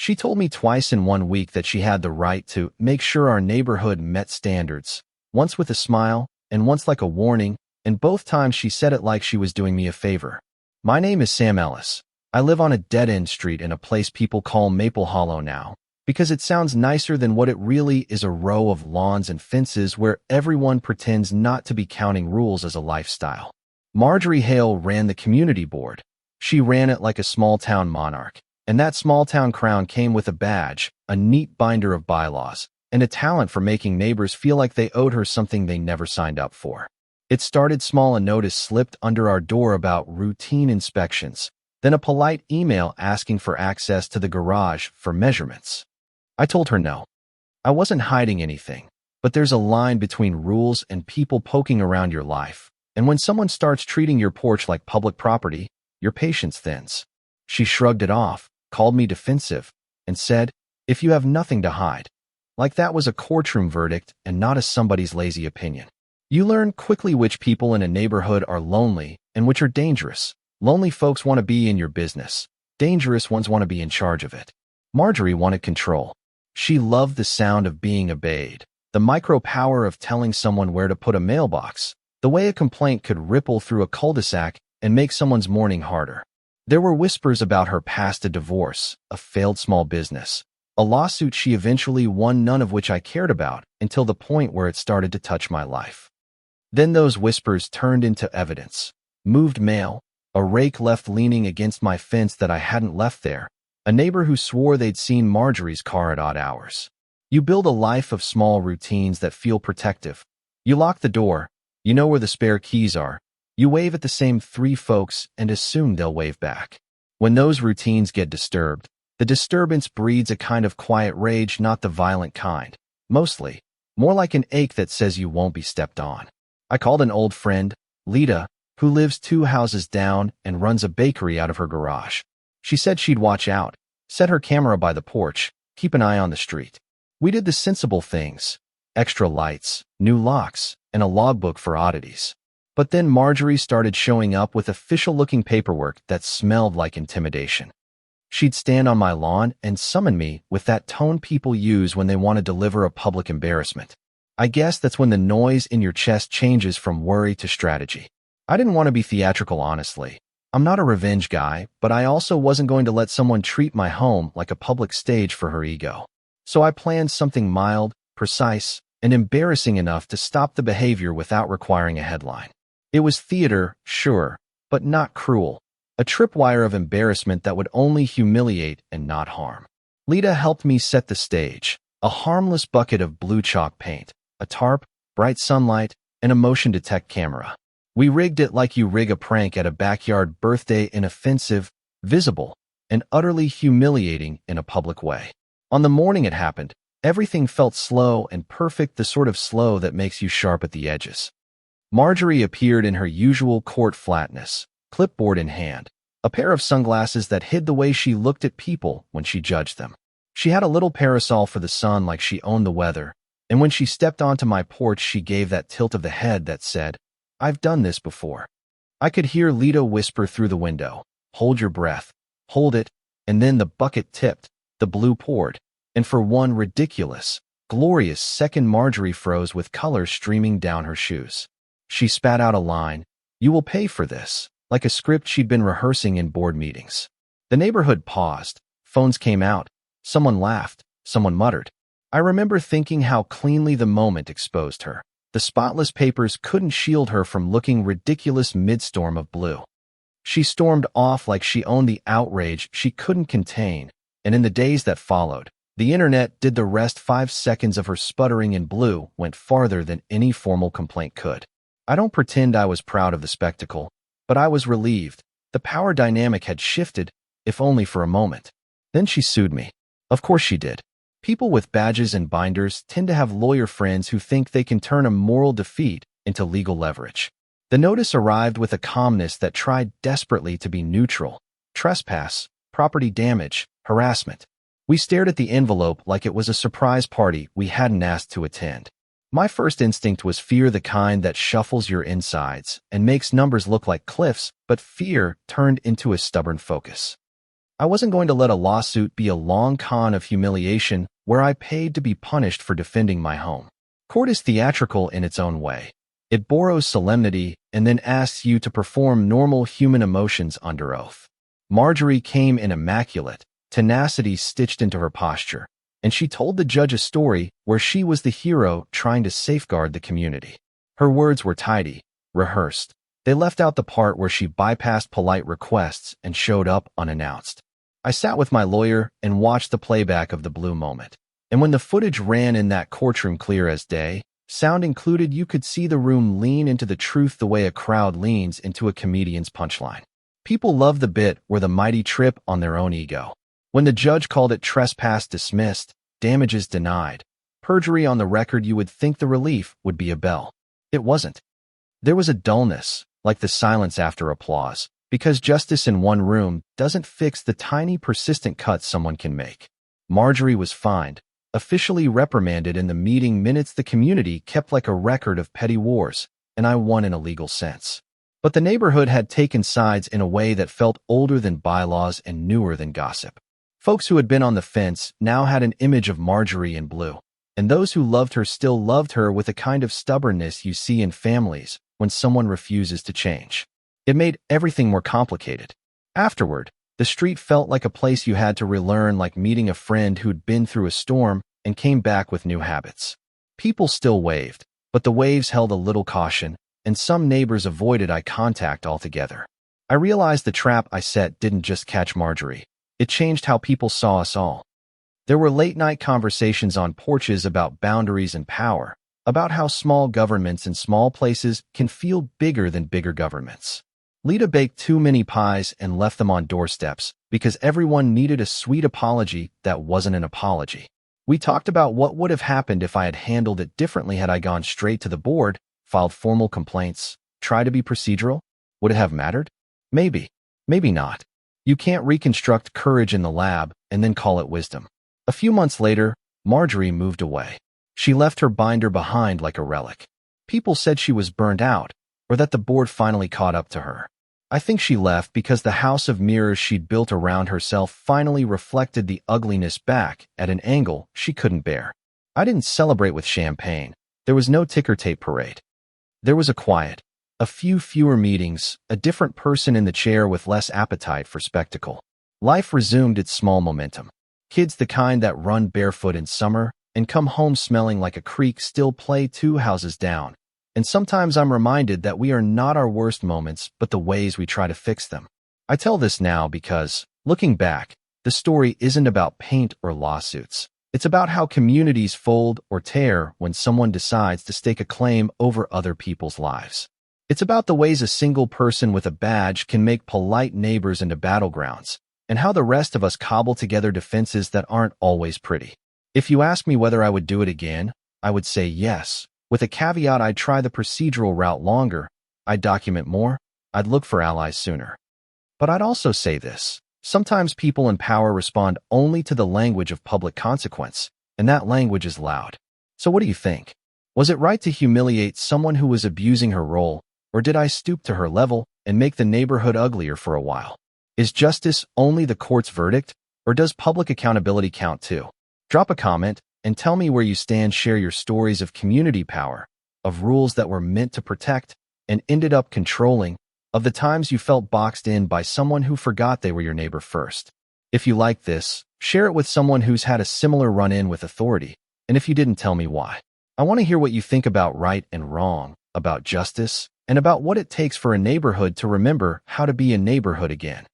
She told me twice in 1 week that she had the right to make sure our neighborhood met standards, once with a smile and once like a warning, and both times she said it like she was doing me a favor. My name is Sam Ellis. I live on a dead-end street in a place people call Maple Hollow now, because it sounds nicer than what it really is, a row of lawns and fences where everyone pretends not to be counting rules as a lifestyle. Marjorie Hale ran the community board. She ran it like a small-town monarch, and that small-town crown came with a badge, a neat binder of bylaws, and a talent for making neighbors feel like they owed her something they never signed up for. It started small. A notice slipped under our door about routine inspections, then a polite email asking for access to the garage for measurements. I told her no. I wasn't hiding anything, but there's a line between rules and people poking around your life, and when someone starts treating your porch like public property, your patience thins. She shrugged it off, called me defensive, and said, "If you have nothing to hide," like that was a courtroom verdict and not a somebody's lazy opinion. You learn quickly which people in a neighborhood are lonely and which are dangerous. Lonely folks want to be in your business. Dangerous ones want to be in charge of it. Marjorie wanted control. She loved the sound of being obeyed, the micro power of telling someone where to put a mailbox, the way a complaint could ripple through a cul-de-sac and make someone's morning harder. There were whispers about her past: a divorce, a failed small business, a lawsuit she eventually won, none of which I cared about until the point where it started to touch my life. Then those whispers turned into evidence. Moved mail, a rake left leaning against my fence that I hadn't left there, a neighbor who swore they'd seen Marjorie's car at odd hours. You build a life of small routines that feel protective. You lock the door, you know where the spare keys are, you wave at the same 3 folks and assume they'll wave back. When those routines get disturbed, the disturbance breeds a kind of quiet rage, not the violent kind. Mostly, more like an ache that says you won't be stepped on. I called an old friend, Lita, who lives 2 houses down and runs a bakery out of her garage. She said she'd watch out, set her camera by the porch, keep an eye on the street. We did the sensible things: extra lights, new locks, and a logbook for oddities. But then Marjorie started showing up with official-looking paperwork that smelled like intimidation. She'd stand on my lawn and summon me with that tone people use when they want to deliver a public embarrassment. I guess that's when the noise in your chest changes from worry to strategy. I didn't want to be theatrical, honestly. I'm not a revenge guy, but I also wasn't going to let someone treat my home like a public stage for her ego. So I planned something mild, precise, and embarrassing enough to stop the behavior without requiring a headline. It was theater, sure, but not cruel. A tripwire of embarrassment that would only humiliate and not harm. Lita helped me set the stage. A harmless bucket of blue chalk paint, a tarp, bright sunlight, and a motion detect camera. We rigged it like you rig a prank at a backyard birthday, inoffensive, visible, and utterly humiliating in a public way. On the morning it happened, everything felt slow and perfect, the sort of slow that makes you sharp at the edges. Marjorie appeared in her usual court flatness, clipboard in hand, a pair of sunglasses that hid the way she looked at people when she judged them. She had a little parasol for the sun like she owned the weather, and when she stepped onto my porch she gave that tilt of the head that said, "I've done this before." I could hear Lita whisper through the window, "Hold your breath, hold it," and then the bucket tipped, the blue poured, and for one ridiculous, glorious second Marjorie froze with color streaming down her shoes. She spat out a line, "You will pay for this," like a script she'd been rehearsing in board meetings. The neighborhood paused, phones came out, someone laughed, someone muttered. I remember thinking how cleanly the moment exposed her. The spotless papers couldn't shield her from looking ridiculous midstorm of blue. She stormed off like she owned the outrage she couldn't contain, and in the days that followed, the internet did the rest. 5 seconds of her sputtering in blue went farther than any formal complaint could. I don't pretend I was proud of the spectacle, but I was relieved. The power dynamic had shifted, if only for a moment. Then she sued me. Of course she did. People with badges and binders tend to have lawyer friends who think they can turn a moral defeat into legal leverage. The notice arrived with a calmness that tried desperately to be neutral. Trespass, property damage, harassment. We stared at the envelope like it was a surprise party we hadn't asked to attend. My first instinct was fear, the kind that shuffles your insides and makes numbers look like cliffs, but fear turned into a stubborn focus. I wasn't going to let a lawsuit be a long con of humiliation where I paid to be punished for defending my home. Court is theatrical in its own way. It borrows solemnity and then asks you to perform normal human emotions under oath. Marjorie came in immaculate, tenacity stitched into her posture, and she told the judge a story where she was the hero trying to safeguard the community. Her words were tidy, rehearsed. They left out the part where she bypassed polite requests and showed up unannounced. I sat with my lawyer and watched the playback of the blue moment. And when the footage ran in that courtroom clear as day, sound included, you could see the room lean into the truth the way a crowd leans into a comedian's punchline. People love the bit where the mighty trip on their own ego. When the judge called it trespass dismissed, damages denied, perjury on the record, you would think the relief would be a bell. It wasn't. There was a dullness, like the silence after applause, because justice in one room doesn't fix the tiny persistent cuts someone can make. Marjorie was fined, officially reprimanded. In the meeting minutes, the community kept like a record of petty wars, and I won in a legal sense. But the neighborhood had taken sides in a way that felt older than bylaws and newer than gossip. Folks who had been on the fence now had an image of Marjorie in blue, and those who loved her still loved her with a kind of stubbornness you see in families when someone refuses to change. It made everything more complicated. Afterward, the street felt like a place you had to relearn, like meeting a friend who'd been through a storm and came back with new habits. People still waved, but the waves held a little caution, and some neighbors avoided eye contact altogether. I realized the trap I set didn't just catch Marjorie. It changed how people saw us all. There were late-night conversations on porches about boundaries and power, about how small governments in small places can feel bigger than bigger governments. Lita baked too many pies and left them on doorsteps because everyone needed a sweet apology that wasn't an apology. We talked about what would have happened if I had handled it differently. Had I gone straight to the board, filed formal complaints, tried to be procedural? Would it have mattered? Maybe. Maybe not. You can't reconstruct courage in the lab and then call it wisdom. A few months later, Marjorie moved away. She left her binder behind like a relic. People said she was burned out, or that the board finally caught up to her. I think she left because the house of mirrors she'd built around herself finally reflected the ugliness back at an angle she couldn't bear. I didn't celebrate with champagne. There was no ticker tape parade. There was a quiet, a few fewer meetings, a different person in the chair with less appetite for spectacle. Life resumed its small momentum. Kids, the kind that run barefoot in summer and come home smelling like a creek, still play 2 houses down. And sometimes I'm reminded that we are not our worst moments, but the ways we try to fix them. I tell this now because, looking back, the story isn't about paint or lawsuits. It's about how communities fold or tear when someone decides to stake a claim over other people's lives. It's about the ways a single person with a badge can make polite neighbors into battlegrounds, and how the rest of us cobble together defenses that aren't always pretty. If you ask me whether I would do it again, I would say yes. With a caveat, I'd try the procedural route longer, I'd document more, I'd look for allies sooner. But I'd also say this: sometimes people in power respond only to the language of public consequence, and that language is loud. So what do you think? Was it right to humiliate someone who was abusing her role, or did I stoop to her level and make the neighborhood uglier for a while? Is justice only the court's verdict, or does public accountability count too? Drop a comment and tell me where you stand. Share your stories of community power, of rules that were meant to protect and ended up controlling, of the times you felt boxed in by someone who forgot they were your neighbor first. If you like this, share it with someone who's had a similar run-in with authority, and if you didn't, tell me why. I want to hear what you think about right and wrong, about justice, and about what it takes for a neighborhood to remember how to be a neighborhood again.